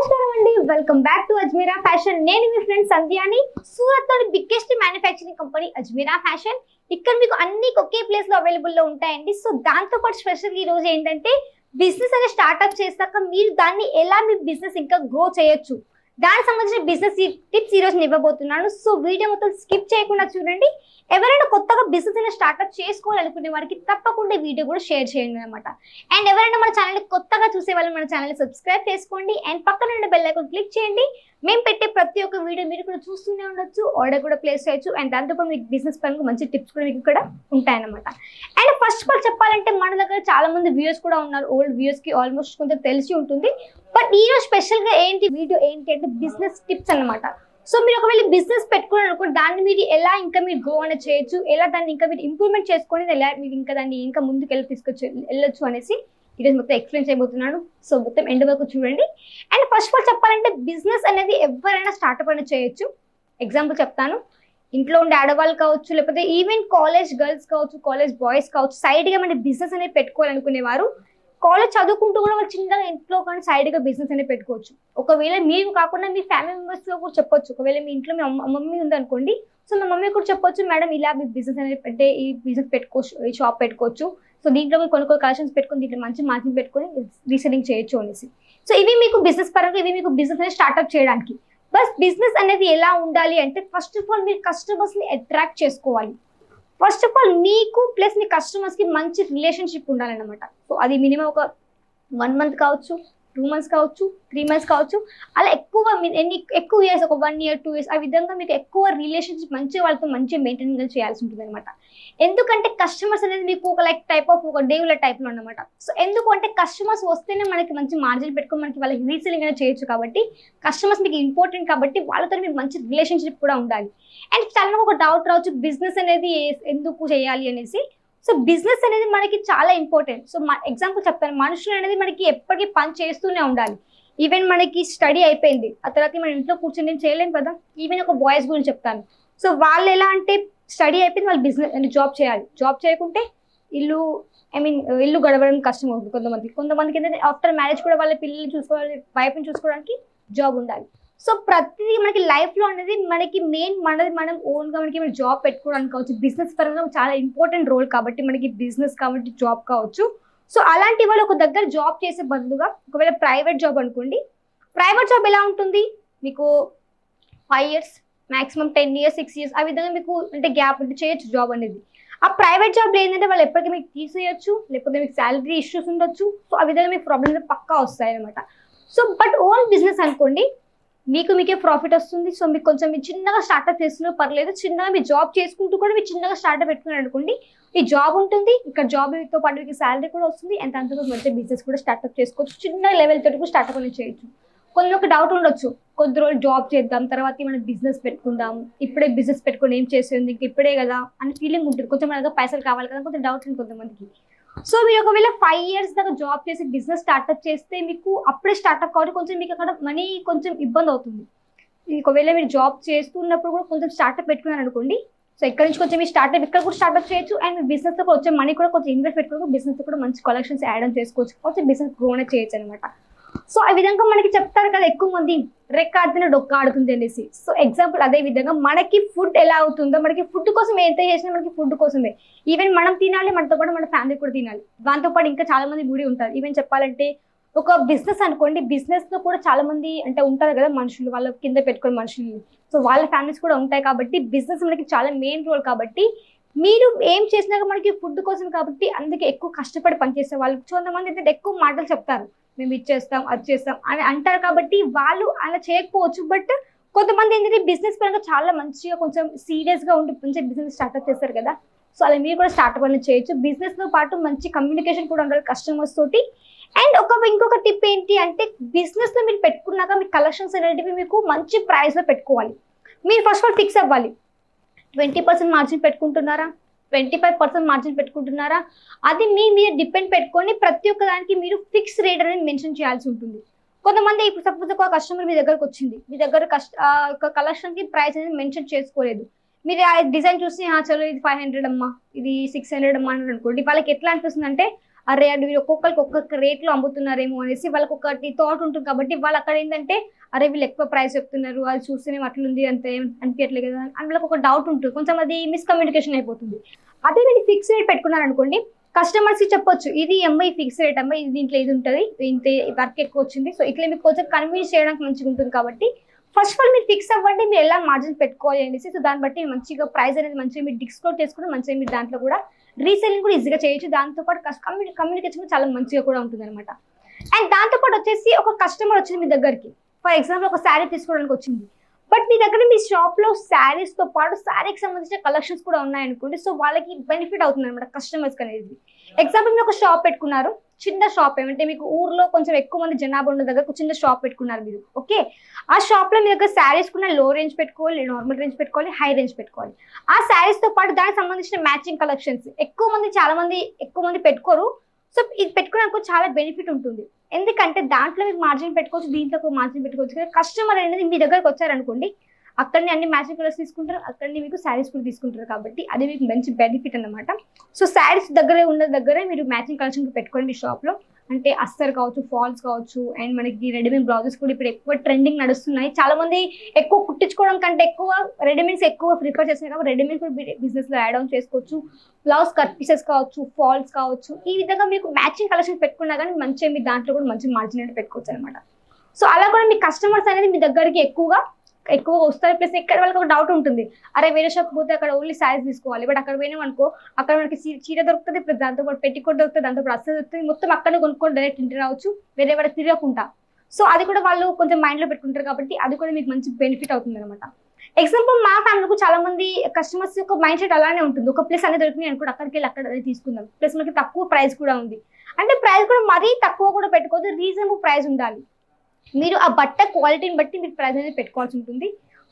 నమస్కారం అండి, welcome back to Ajmeera fashion. నేను మీ ఫ్రెండ్ సంధ్యాని. సూరత్ లోని biggest manufacturing company Ajmeera fashion. ఇక్కడ మీకు అన్ని ఒకే ప్లేస్ లో అవైలబుల్ లో ఉంటాయండి. సో దాంతో పాటు స్పెషల్ ఈ రోజు ఏంటంటే బిజినెస్ అనేది స్టార్ట్అప్ చేశాక మీరు దాన్ని ఎలా మీ బిజినెస్ ఇంకా గ్రో చేయొచ్చు, దానికి సంబంధించిన బిజినెస్ టిప్స్ ఈ రోజు ఇవ్వబోతున్నాను. సో వీడియో మొత్తం స్కిప్ చేయకుండా చూడండి. ఎవరైనా కొత్తగా బిజినెస్ అయినా స్టార్ట్అప్ చేసుకోవాలనుకునే వారికి తప్పకుండా వీడియో కూడా షేర్ చేయండి అనమాట. అండ్ ఎవరైనా మన ఛానల్ కొత్తగా చూసే వాళ్ళు మన ఛానల్ సబ్స్క్రైబ్ చేసుకోండి అండ్ పక్కన ఉన్న బెల్ ఐకాన్ క్లిక్ చేయండి. మేము పెట్టే ప్రతి ఒక్క వీడియో మీరు కూడా చూస్తూనే ఉండొచ్చు, ఆర్డర్ కూడా ప్లేస్ చేయొచ్చు. అండ్ దాంతోపాటు మీకు బిజినెస్ పరంగా మంచి టిప్స్ కూడా మీకు ఇక్కడ ఉంటాయన్నమాట. అండ్ ఫస్ట్ ఆఫ్ ఆల్ చెప్పాలంటే మన దగ్గర చాలా మంది వ్యూయర్స్ కూడా ఉన్నారు. ఓల్డ్ వ్యూయర్స్ కి ఆల్మోస్ట్ కొంచెం తెలిసి ఉంటుంది. బట్ ఈ రోజు స్పెషల్ గా వీడియో ఏంటి అంటే బిజినెస్ టిప్స్ అన్నమాట. సో మీరు ఒకవేళ బిజినెస్ పెట్టుకున్నారనుకో దాన్ని మీరు ఎలా ఇంకా మీరు గ్రో అనేది చేయొచ్చు, ఎలా దాన్ని ఇంకా మీరు ఇంప్రూవ్మెంట్ చేసుకొని ఎలా మీరు ఇంకా దాన్ని ఇంకా ముందుకు వెళ్ళొచ్చు అనేసి ఈరోజు మొత్తం ఎక్స్ప్లెయిన్ చేయబోతున్నాను. సో మొత్తం ఎండ్ వరకు చూడండి. అండ్ ఫస్ట్ ఆఫ్ ఆల్ చెప్పాలంటే బిజినెస్ అనేది ఎవరైనా స్టార్ట్అప్ అనేది చేయొచ్చు. ఎగ్జాంపుల్ చెప్తాను. ఇంట్లో ఉండే ఆడవాళ్ళు కావచ్చు, లేకపోతే ఈవెన్ కాలేజ్ గర్ల్స్ కావచ్చు, కాలేజ్ బాయ్స్ కావచ్చు, సైడ్గా మన బిజినెస్ అనేది పెట్టుకోవాలనుకునేవారు కాలేజ్ చదువుకుంటూ కూడా వాళ్ళు చిన్నగా ఇంట్లో కానీ సైడ్గా బిజినెస్ అనేది పెట్టుకోవచ్చు. ఒకవేళ మీరు కాకుండా మీ ఫ్యామిలీ మెంబర్స్ లో కూడా చెప్పొచ్చు. ఒకవేళ మీ ఇంట్లో మీ మమ్మీ ఉందనుకోండి, సో మీ మమ్మీ కూడా చెప్పొచ్చు, మేడం ఇలా మీ బిజినెస్ అనేది అంటే ఈ బిజినెస్ పెట్టుకోవచ్చు, ఈ షాప్ పెట్టుకోవచ్చు. సో దీంట్లో మీరు కొన్ని కలెక్షన్స్ పెట్టుకుని దీంట్లో మంచి మార్జిన్ పెట్టుకొని రీసెల్లింగ్ చేయొచ్చు అనేసి. సో ఇవి మీకు బిజినెస్ పరంగా ఇవి మీకు బిజినెస్ అనేది స్టార్ట్అప్ చేయడానికి. బస్ బిజినెస్ అనేది ఎలా ఉండాలి అంటే ఫస్ట్ ఆఫ్ ఆల్ మీరు కస్టమర్స్ ని అట్రాక్ట్ చేసుకోవాలి. ఫస్ట్ ఆఫ్ ఆల్ మీకు ప్లస్ మీ కస్టమర్స్ కి మంచి రిలేషన్షిప్ ఉండాలన్నమాట. సో అది మినిమం ఒక 1 month కావచ్చు, 2 months కావచ్చు, 3 months కావచ్చు. అలా ఎక్కువ ఇయర్స్, ఒక 1 year 2 years ఆ విధంగా మీకు ఎక్కువ రిలేషన్షిప్ మంచి వాళ్ళతో మంచిగా మెయింటైన్ చేయాల్సి ఉంటుంది అనమాట. ఎందుకంటే కస్టమర్స్ అనేది మీకు ఒక టైప్ ఆఫ్ ఒక డేవుల టైప్ లో అనమాట. సో ఎందుకు అంటే కస్టమర్స్ వస్తేనే మనకి మంచి మార్జిన్ పెట్టుకొని మనకి వాళ్ళకి రీసెల్లింగ్ అనేది చేయొచ్చు. కాబట్టి కస్టమర్స్ మీకు ఇంపార్టెంట్ కాబట్టి వాళ్ళతో మీకు మంచి రిలేషన్షిప్ కూడా ఉండాలి. అండ్ చాలా ఒక డౌట్ రావచ్చు బిజినెస్ అనేది ఎందుకు చేయాలి అనేసి. సో బిజినెస్ అనేది మనకి చాలా ఇంపార్టెంట్. సో ఎగ్జాంపుల్ చెప్తాను, మనుషులు అనేది మనకి ఎప్పటికీ పని చేస్తూనే ఉండాలి. ఈవెన్ మనకి స్టడీ అయిపోయింది ఆ తర్వాత మన ఇంట్లో కూర్చొని నేను చేయలేము కదా. ఈవెన్ ఒక బాయ్స్ గురించి చెప్తాను. సో వాళ్ళు ఎలా అంటే స్టడీ అయిపోయింది, వాళ్ళు బిజినెస్ అంటే జాబ్ చేయాలి. జాబ్ చేయకుంటే ఇల్లు గడవడం కష్టం అవుతుంది కొంతమందికి ఏంటంటే ఆఫ్టర్ మ్యారేజ్ కూడా వాళ్ళ పిల్లల్ని చూసుకోవాలి, వైఫ్ని చూసుకోవడానికి జాబ్ ఉండాలి. సో ప్రతిదీ మనకి లైఫ్ లో అనేది మనకి మెయిన్ మనం ఓన్ గా మనకి జాబ్ పెట్టుకోవడానికి కావచ్చు, బిజినెస్ పరంగా చాలా ఇంపార్టెంట్ రోల్ కాబట్టి మనకి బిజినెస్ కాబట్టి జాబ్ కావచ్చు. సో అలాంటి వాళ్ళు ఒక దగ్గర జాబ్ చేసే బదులుగా ఒకవేళ ప్రైవేట్ జాబ్ అనుకోండి. ప్రైవేట్ జాబ్ ఎలా ఉంటుంది, మీకు 5 years మాక్సిమం 10 years 6 years ఆ విధంగా మీకు అంటే గ్యాప్ అంటే చేయొచ్చు జాబ్ అనేది. ఆ ప్రైవేట్ జాబ్ ఏంటంటే వాళ్ళు ఎప్పటికీ మీకు తీసేయచ్చు, లేకపోతే మీకు శాలరీ ఇష్యూస్ ఉండొచ్చు. సో ఆ విధంగా మీకు ప్రాబ్లమ్స్ పక్కా వస్తాయి అనమాట. సో బట్ ఓన్ బిజినెస్ అనుకోండి, మీకే ప్రాఫిట్ వస్తుంది. సో మీకు కొంచెం మీరు చిన్నగా స్టార్ట్అప్ చేస్తున్నా పర్లేదు, చిన్నగా మీరు జాబ్ చేసుకుంటూ కూడా మీరు చిన్నగా స్టార్ట్అప్ పెట్టుకున్నారు అనుకోండి, ఈ జాబ్ ఉంటుంది, ఇక్కడ జాబ్తో పాటు మీకు శాలరీ కూడా వస్తుంది. అండ్ దాంతో మంచి బిజినెస్ కూడా స్టార్ట్అప్ చేసుకోవచ్చు. చిన్న లెవెల్ తోటి కూడా స్టార్ట్అప్ అనేది చేయొచ్చు. ఒక డౌట్ ఉండొచ్చు, కొద్ది రోజులు జాబ్ చేద్దాం తర్వాత మనం బిజినెస్ పెట్టుకుందాం, ఇప్పుడే బిజినెస్ పెట్టుకుని ఏం చేస్తుంది ఇంక ఇప్పుడే కదా అని ఫీలింగ్ ఉంటుంది. కొంచెం మనకు పైసలు కావాలి కదా, కొంచెం డౌట్ ఉంది కొంతమందికి. సో మీరు ఒకవేళ 5 years దాకా జాబ్ చేసి బిజినెస్ స్టార్ట్అప్ చేస్తే మీకు అప్పుడే స్టార్ట్అప్ కాబట్టి కొంచెం మీకు అక్కడ మనీ కొంచెం ఇబ్బంది అవుతుంది. ఒకవేళ మీరు జాబ్ చేస్తున్నప్పుడు కూడా కొంచెం స్టార్ట్అప్ పెట్టుకున్నారు అనుకోండి, సో ఇక్కడ నుంచి కొంచెం మీ స్టార్ట్అప్ ఇక్కడ కూడా స్టార్ట్అప్ చేయొచ్చు. అండ్ మీ బిజినెస్ లో వచ్చే మనీ కూడా కొంచెం ఇన్వెస్ట్ పెట్టుకోవచ్చు, బిజినెస్ కూడా మంచి కలెక్షన్స్ యాడ్ ఆన్ చేసుకోవచ్చు, కొంచెం బిజినెస్ గ్రో అనేది చేయొచ్చు అనమాట. సో ఆ విధంగా మనకి చెప్తారు కదా ఎక్కువ మంది రెక్క ఆడితేనే డొక్క ఆడుతుంది అనేసి. సో ఎగ్జాంపుల్ అదే విధంగా మనకి ఫుడ్ ఎలా అవుతుందో, మనకి ఫుడ్ కోసం ఎంత చేసినా మనకి ఫుడ్ కోసమే. ఈవెన్ మనం తినాలి, మనతో పాటు మన ఫ్యామిలీ కూడా తినాలి. దాంతో పాటు ఇంకా చాలా మంది గుడి ఉంటారు. ఈవెన్ చెప్పాలంటే ఒక బిజినెస్ అనుకోండి, బిజినెస్ లో కూడా చాలా మంది అంటే ఉంటారు కదా మనుషులు, వాళ్ళ కింద పెట్టుకుని మనుషులు. సో వాళ్ళ ఫ్యామిలీస్ కూడా ఉంటాయి కాబట్టి బిజినెస్ మనకి చాలా మెయిన్ రోల్. కాబట్టి మీరు ఏం చేసినాక మనకి ఫుడ్ కోసం కాబట్టి అందుకే ఎక్కువ కష్టపడి పనిచేసే వాళ్ళు. కొంతమంది ఏంటంటే ఎక్కువ మాటలు చెప్తారు, మేము ఇచ్చేస్తాం అది చేస్తాం అని అంటారు కాబట్టి వాళ్ళు అలా చేయకపోవచ్చు. బట్ కొంతమంది ఏంటంటే బిజినెస్ పరంగా చాలా మంచిగా కొంచెం సీరియస్ గా ఉండి మంచిగా బిజినెస్ స్టార్ట్అప్ చేస్తారు కదా. సో అలా మీరు కూడా స్టార్ట్అప్ అనేది చేయొచ్చు. బిజినెస్ తో పాటు మంచి కమ్యూనికేషన్ కూడా ఉండాలి కస్టమర్స్ తోటి. అండ్ ఇంకొక టిప్ ఏంటి అంటే బిజినెస్ లో మీరు పెట్టుకున్నాక మీ కలెక్షన్స్ అనేటివి మీకు మంచి ప్రైస్ లో పెట్టుకోవాలి. మీరు ఫస్ట్ ఆఫ్ ఆల్ ఫిక్స్ అవ్వాలి. 20% మార్జిన్ పెట్టుకుంటున్నారా, 25% మార్జిన్ పెట్టుకుంటున్నారా, అది మీ మీద డిపెండ్ పెట్టుకొని ప్రతి ఒక్క దానికి మీరు ఫిక్స్ రేట్ అనేది మెన్షన్ చేయాల్సి ఉంటుంది. కొంతమంది ఇప్పుడు సపోజ్ ఒక కస్టమర్ మీ దగ్గరకు వచ్చింది, మీ దగ్గర కలెక్షన్ కి ప్రైస్ అనేది మెన్షన్ చేసుకోలేదు. మీరు ఆ డిజైన్ చూసి చలో ఇది 500 అమ్మా, ఇది 600 అమ్మా అని అనుకోండి, వాళ్ళకి ఎట్లా అనిపిస్తుంది అంటే అరే అది వీళ్ళు ఒక్కొక్కరికి ఒక్కొక్క రేట్లో అమ్ముతున్నారేమో అనేసి వాళ్ళకి ఒకటి థాట్ ఉంటుంది. కాబట్టి వాళ్ళు అక్కడ ఏంటంటే అరే వీళ్ళు ఎక్కువ ప్రైస్ చెప్తున్నారు, అది చూస్తేనే అట్లుంది అంత అనిపించట్లేదు కదా అని వాళ్ళకి ఒక డౌట్ ఉంటుంది. కొంచెం అది మిస్కమ్యూనికేషన్ అయిపోతుంది. అదే మీరు ఫిక్స్ రేట్ పెట్టుకున్నారనుకోండి, కస్టమర్స్ కి చెప్పొచ్చు ఇది అమ్మాయి ఫిక్స్ రేట్ అమ్మాయి, ఇది దీంట్లో ఇది ఉంటుంది, ఇంత వర్క్ ఎక్కువ వచ్చింది. సో ఇట్లా మీకు కొంచెం కన్విన్స్ చేయడానికి మంచిగా ఉంటుంది. కాబట్టి ఫస్ట్ ఆఫ్ ఆల్ మీరు ఫిక్స్ అవ్వండి, మీరు ఎలా మార్జిన్ పెట్టుకోవాలి అనేసి. సో దాన్ని బట్టి మంచిగా ప్రైస్ అనేది మంచిగా మీరు డిస్కౌంట్ చేసుకుని మంచిగా మీరు దాంట్లో కూడా రీసెల్లింగ్ కూడా ఈజీగా చేయొచ్చు. దాంతోపాటు కమ్యూనికేషన్ చాలా మంచిగా కూడా ఉంటుంది అనమాట. అండ్ దాంతోపాటు వచ్చేసి ఒక కస్టమర్ వచ్చింది మీ దగ్గరికి, ఫర్ ఎగ్జాంపుల్ ఒక శారీ తీసుకోవడానికి వచ్చింది. బట్ మీ దగ్గర మీ షాప్ లో శారీస్ తో పాటు శారీకి సంబంధించిన కలెక్షన్స్ కూడా ఉన్నాయనుకోండి. సో వాళ్ళకి బెనిఫిట్ అవుతుంది అనమాట కస్టమర్స్ అనేది. ఎగ్జాంపుల్ మీరు ఒక షాప్ పెట్టుకున్నారు, చిన్న షాప్ ఏమంటే మీకు ఊర్లో కొంచెం ఎక్కువ మంది జనాభా ఉన్న దగ్గర చిన్న షాప్ పెట్టుకున్నారు మీరు. ఓకే, ఆ షాప్ లో మీ దగ్గర శారీస్ కూడా లో రేంజ్ పెట్టుకోవాలి, నార్మల్ రేంజ్ పెట్టుకోవాలి, హై రేంజ్ పెట్టుకోవాలి. ఆ శారీస్ తో పాటు దానికి సంబంధించిన మ్యాచింగ్ కలెక్షన్స్ చాలా మంది ఎక్కువ మంది పెట్టుకోరు. సో ఇది పెట్టుకోవడానికి చాలా బెనిఫిట్ ఉంటుంది. ఎందుకంటే దాంట్లో మీకు మార్జిన్ పెట్టుకోవచ్చు, దీంట్లో మార్జిన్ పెట్టుకోవచ్చు. కస్టమర్ అనేది మీ దగ్గరకు వచ్చారనుకోండి, అక్కడనే అన్ని మ్యాచింగ్ కలర్స్ తీసుకుంటారు, అక్కడనే మీకు శారీస్ కూడా తీసుకుంటారు. కాబట్టి అది మీకు మంచి బెనిఫిట్ అనమాట. సో శారీస్ దగ్గరే మీరు మ్యాచింగ్ కలెక్షన్ పెట్టుకోండి మీ షాప్ లో. అంటే అస్తర్ కావచ్చు, ఫాల్స్ కావచ్చు, అండ్ మనకి రెడీమేడ్ బ్లౌజెస్ కూడా ఇప్పుడు ఎక్కువ ట్రెండింగ్ నడుస్తున్నాయి. చాలా మంది ఎక్కువ కుట్టించుకోవడం కంటే ఎక్కువ రెడీమేడ్స్ ఎక్కువ ప్రిఫర్ చేస్తున్నారు. కాబట్టి రెడీమేడ్ కూడా బిజినెస్ లో యాడ్ ఆన్ చేసుకోవచ్చు. బ్లౌజ్ కట్ పీసెస్ కావచ్చు, ఫాల్స్ కావచ్చు, ఈ విధంగా మీకు మ్యాచింగ్ కలెక్షన్ పెట్టుకున్నా కానీ మంచిగా మీ దాంట్లో కూడా మంచి మార్జిన్ అనేది పెట్టుకోవచ్చు అనమాట. సో అలా కూడా మీ కస్టమర్స్ అనేది మీ దగ్గరికి ఎక్కువగా వస్తారు. ప్లస్ ఇక్కడ వాళ్ళకి ఒక డౌట్ ఉంటుంది, అరే వేరే షాప్ పోతే అక్కడ ఓన్లీ శారీస్ తీసుకోవాలి, బట్ అక్కడ పోయినాం అనుకో అక్కడ మనకి చీర దొరుకుతుంది, ప్లస్ దాంతో పాటు పెట్టికోట్ దొరుకుతుంది, దాంతో పాటు అస్సలు దొరుకుతుంది, మొత్తం అక్కడనే కొనుక్కొని డైరెక్ట్ ఇంటి రావచ్చు, వేరే వాళ్ళకి తిరగకుండా. సో అది కూడా వాళ్ళు కొంచెం మైండ్ లో పెట్టుకుంటారు. కాబట్టి అది కూడా మీకు మంచి బెనిఫిట్ అవుతుంది అనమాట. ఎగ్జాంపుల్ మా ఫ్యామిలీకు చాలా మంది కస్టమర్స్ యొక్క మైండ్ సెట్ అలానే ఉంటుంది. ఒక ప్లేస్ అనేది దొరికింది అనుకోండి, అక్కడికి వెళ్ళి అక్కడ తీసుకుందాం. ప్లస్ మనకి తక్కువ ప్రైస్ కూడా ఉంది. అంటే ప్రైస్ కూడా మరీ తక్కువ కూడా పెట్టుకోవద్దు, రీజనబుల్ ప్రైస్ ఉండాలి. మీరు ఆ బట్ట క్వాలిటీని బట్టి మీరు ప్రైస్ అనేది పెట్టుకోవాల్సి ఉంటుంది.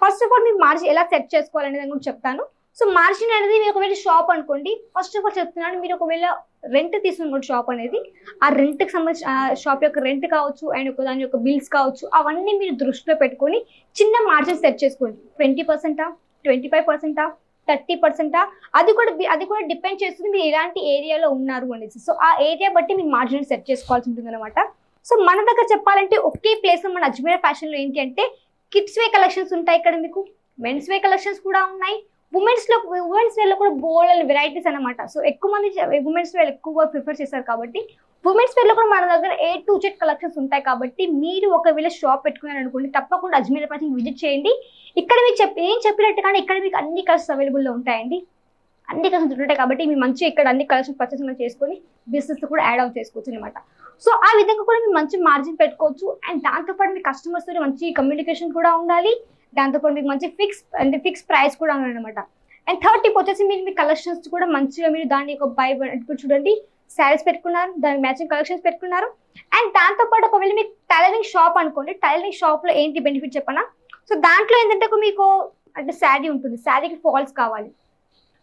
ఫస్ట్ ఆఫ్ ఆల్ మీరు మార్జిన్ ఎలా సెట్ చేసుకోవాలనేది కూడా చెప్తాను. సో మార్జిన్ అనేది మీరు ఒకవేళ షాప్ అనుకోండి, ఫస్ట్ ఆఫ్ ఆల్ చెప్తున్నాను, మీరు ఒకవేళ రెంట్ తీసుకున్న షాప్ అనేది ఆ రెంట్కి సంబంధించిన షాప్ యొక్క రెంట్ కావచ్చు, అండ్ దాని యొక్క బిల్స్ కావచ్చు, అవన్నీ మీరు దృష్టిలో పెట్టుకొని చిన్న మార్జిన్ సెట్ చేసుకోండి. 20%, 25%, 30%, అది కూడా డిపెండ్ చేస్తుంది మీరు ఎలాంటి ఏరియాలో ఉన్నారు అనేసి. సో ఆ ఏరియా బట్టి మీరు మార్జిన్ సెట్ చేసుకోవాల్సి ఉంటుంది అనమాట. సో మన దగ్గర చెప్పాలంటే ఒకే ప్లేస్ మన అజ్మీరా ఫ్యాషన్ లో ఏంటి అంటే కిడ్స్ వే కలెక్షన్స్ ఉంటాయి. ఇక్కడ మీకు మెన్స్ వే కలెక్షన్స్ కూడా ఉన్నాయి. ఉమెన్స్ వేర్ లో కూడా బోల్డ్ వెరైటీస్ అనమాట. సో ఎక్కువ మంది ఉమెన్స్ వేర్ ఎక్కువ ప్రిఫర్ చేస్తారు. కాబట్టి ఉమెన్స్ వేర్ లో కూడా మన దగ్గర A to Z కలెక్షన్స్ ఉంటాయి. కాబట్టి మీరు ఒకవేళ షాప్ పెట్టుకున్నారు అనుకోండి, తప్పకుండా అజ్మీరా ఫ్యాషన్ విజిట్ చేయండి. ఇక్కడ మీకు చెప్పినట్టు కానీ ఇక్కడ మీకు అన్ని కలర్స్ అవైలబుల్ లో ఉంటాయండి. అన్ని కలెక్షన్స్ ఉంటాయి. కాబట్టి మీరు మంచిగా ఇక్కడ అన్ని కలెక్షన్స్ పర్చేస్ చేసుకొని బిజినెస్ కూడా యాడ్ ఆన్ చేసుకోవచ్చు అనమాట. సో ఆ విధంగా కూడా మీరు మంచి మార్జిన్ పెట్టుకోవచ్చు. అండ్ దాంతోపాటు మీ కస్టమర్స్ తో మంచి కమ్యూనికేషన్ కూడా ఉండాలి. దాంతోపాటు మీకు మంచి ఫిక్స్ ప్రైస్ కూడా ఉండాలన్నమాట. అండ్ థర్డ్ టిప్ వచ్చేసి మీరు మీ కలెక్షన్స్ కూడా మంచిగా మీరు దాన్ని ఒక ఇప్పుడు చూడండి, శారీస్ పెట్టుకున్నారు, దానికి మ్యాచింగ్ కలెక్షన్స్ పెట్టుకున్నారు. అండ్ దాంతోపాటు ఒకవేళ మీకు టైలరింగ్ షాప్ అనుకోండి, టైలరింగ్ షాప్ లో ఏంటి బెనిఫిట్ చెప్పనా? సో దాంట్లో ఏంటంటే మీకు అంటే శారీ ఉంటుంది, శారీకి ఫాల్స్ కావాలి.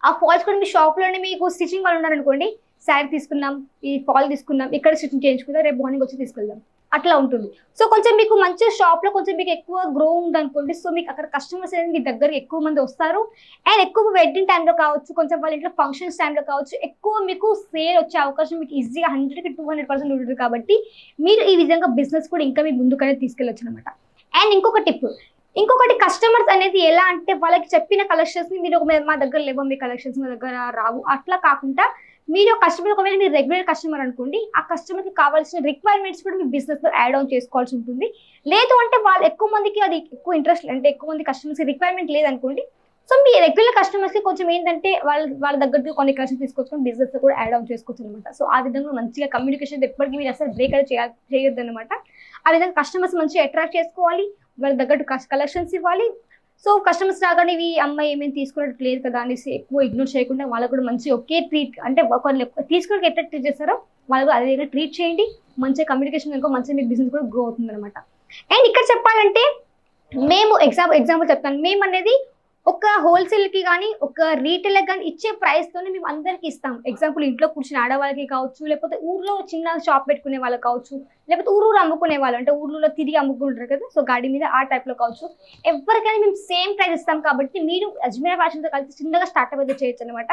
ఆ ఫాల్స్ కూడా మీ షాప్ లోనే మీకు స్టిచింగ్ వాళ్ళు ఉన్నారనుకోండి, శారీ తీసుకున్నాం, ఈ ఫాల్ తీసుకున్నాం, ఇక్కడ స్టిచింగ్ చేయించుకుందాం, రేపు మార్నింగ్ వచ్చి తీసుకెళ్దాం, అట్లా ఉంటుంది. సో కొంచెం మీకు మంచి షాప్ లో కొంచెం మీకు ఎక్కువ గ్రో ఉంది అనుకోండి. సో మీకు అక్కడ కస్టమర్స్ అనేది మీ దగ్గర ఎక్కువ మంది వస్తారు. అండ్ ఎక్కువ వెడ్డింగ్ టైంలో కావచ్చు, కొంచెం వాళ్ళ ఇంట్లో ఫంక్షన్స్ టైంలో కావచ్చు, ఎక్కువ మీకు సేల్ వచ్చే అవకాశం మీకు ఈజీగా 100కి 200% ఉంటుంది. కాబట్టి మీరు ఈ విధంగా బిజినెస్ కూడా ఇంకా మీ ముందుకనే తీసుకెళ్ళొచ్చు అనమాట. అండ్ ఇంకొకటి కస్టమర్స్ అనేది ఎలా అంటే వాళ్ళకి చెప్పిన కలెక్షన్స్ ని మీరు మా దగ్గర లేవు, మీ కలెక్షన్స్ మా దగ్గర రావు, అట్లా కాకుండా మీరు కస్టమర్ ఒకవేళ మీరు రెగ్యులర్ కస్టమర్ అనుకోండి, ఆ కస్టమర్ కి కావాల్సిన రిక్వైర్మెంట్స్ కూడా మీ బిజినెస్ లో యాడ్ ఆన్ చేసుకోవాల్సి ఉంటుంది. లేదు అంటే వాళ్ళు ఎక్కువ మందికి అది ఎక్కువ ఇంట్రెస్ట్, అంటే ఎక్కువ మంది కస్టమర్స్ రిక్వైర్మెంట్ లేదనుకోండి, సో మీ రెగ్యులర్ కస్టమర్స్ కి కొంచెం ఏంటంటే వాళ్ళ దగ్గర కొన్ని కలెక్షన్స్ తీసుకొచ్చుకొని బిజినెస్ లో కూడా యాడ్ ఆన్ చేసుకోవచ్చు అనమాట. సో ఆ విధంగా మంచిగా కమ్యూనికేషన్ ఎప్పటికీ మీరు అసలు బ్రేక్ అయితే చేయొద్దు అనమాట. ఆ విధంగా కస్టమర్స్ మంచిగా అట్రాక్ట్ చేసుకోవాలి, వాళ్ళ దగ్గర కలెక్షన్స్ ఇవ్వాలి. సో కస్టమర్స్ రాగానే ఇవి అమ్మాయి ఏమేమి తీసుకున్నట్టు లేదు కదా అనేసి ఎక్కువ ఇగ్నోర్ చేయకుండా వాళ్ళకు కూడా మంచి ఒకే ట్రీట్, అంటే ఒకరిని తీసుకుని ఎట్లా ట్రీట్ చేస్తారో వాళ్ళు అదే విధంగా ట్రీట్ చేయండి. మంచిగా కమ్యూనికేషన్ కనుక మంచిగా మీ బిజినెస్ కూడా గ్రో అవుతుంది అనమాట. అండ్ ఇక్కడ చెప్పాలంటే మేము ఎగ్జాంపుల్ చెప్తాను, మేము అనేది ఒక హోల్సేల్ కి కానీ ఒక రీటైల్ కానీ ఇచ్చే ప్రైస్ తోనే మేము అందరికి ఇస్తాం. ఎగ్జాంపుల్ ఇంట్లో కూర్చుని ఆడవాళ్ళకి కావచ్చు, లేకపోతే ఊర్లో చిన్న షాప్ పెట్టుకునే వాళ్ళకి కావచ్చు, లేకపోతే ఊరు అమ్ముకునే వాళ్ళు, అంటే ఊర్లో తిరిగి అమ్ముకుంటారు కదా, సో గాడి మీద ఆ టైప్ లో కావచ్చు, ఎవరికైనా మేము సేమ్ ప్రైస్ ఇస్తాం. కాబట్టి మీరు అజ్మీరా ఫ్యాషన్ తో కలిసి చిన్నగా స్టార్ట్అప్ అయితే చేయొచ్చు అనమాట.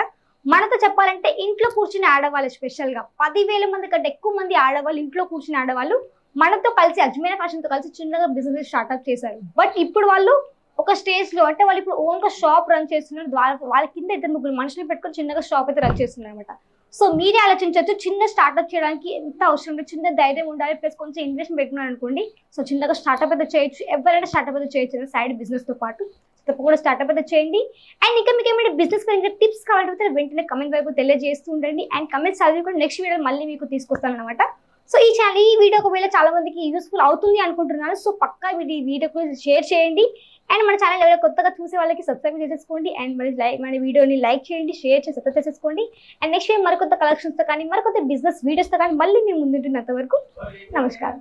మనతో చెప్పాలంటే ఇంట్లో కూర్చుని ఆడవాళ్ళు స్పెషల్గా 10,000 మంది కంటే ఎక్కువ మంది ఆడవాళ్ళు ఇంట్లో కూర్చుని ఆడవాళ్ళు మనతో కలిసి అజ్మీరా ఫ్యాషన్తో కలిసి చిన్నగా బిజినెస్ స్టార్ట్అప్ చేశారు. బట్ ఇప్పుడు వాళ్ళు ఒక స్టేజ్లో అంటే వాళ్ళు ఇప్పుడు ఓన్గా షాప్ రన్ చేస్తున్నారు. వాళ్ళ కింద 2-3 మనుషులు పెట్టుకొని చిన్నగా షాప్ అయితే రన్ చేస్తున్నారు అనమాట. సో మీరే ఆలోచించవచ్చు, చిన్న స్టార్ట్అప్ చేయడానికి ఎంత అవసరం ఉంటుంది, చిన్న ధైర్యం ఉండాలి, ప్లస్ కొంచెం ఇన్వెస్ట్ పెట్టుకున్నారు అనుకోండి. సో చిన్నగా స్టార్ట్అప్ అయితే చేయొచ్చు, ఎవరైనా స్టార్ట్అప్ అయితే చేయొచ్చు సైడ్ బిజినెస్తో పాటు. తప్పకుండా స్టార్ట్అప్ అయితే చేయండి. అండ్ ఇంకా మీకు ఏమైనా బిజినెస్ ఇంకా టిప్స్ కావాలంటే వెంటనే కమెంట్ వైపు తెలియజేస్తూ ఉండండి. అండ్ కమెంట్స్ చదివి కూడా నెక్స్ట్ వీడియో మళ్ళీ మీకు తీసుకొస్తాను అనమాట. సో ఈ వీడియో ఒకవేళ చాలా మందికి యూస్ఫుల్ అవుతుంది అనుకుంటున్నాను. సో పక్కా ఈ వీడియోకి షేర్ చేయండి. అండ్ మన ఛానల్ ఎవరైనా కొత్తగా చూసే వాళ్ళకి సబ్స్క్రైబ్ చేసేసుకోండి. అండ్ మన వీడియోని లైక్ చేయండి, షేర్ చేసి సబ్స్క్రైబ్ చేసేసుకోండి. అండ్ నెక్స్ట్ మరికొత్త కలెక్షన్స్తో కానీ మరికొత్త బిజినెస్ వీడియోస్తో కానీ మళ్ళీ మేము ముందుంటున్నంత వరకు నమస్కారం.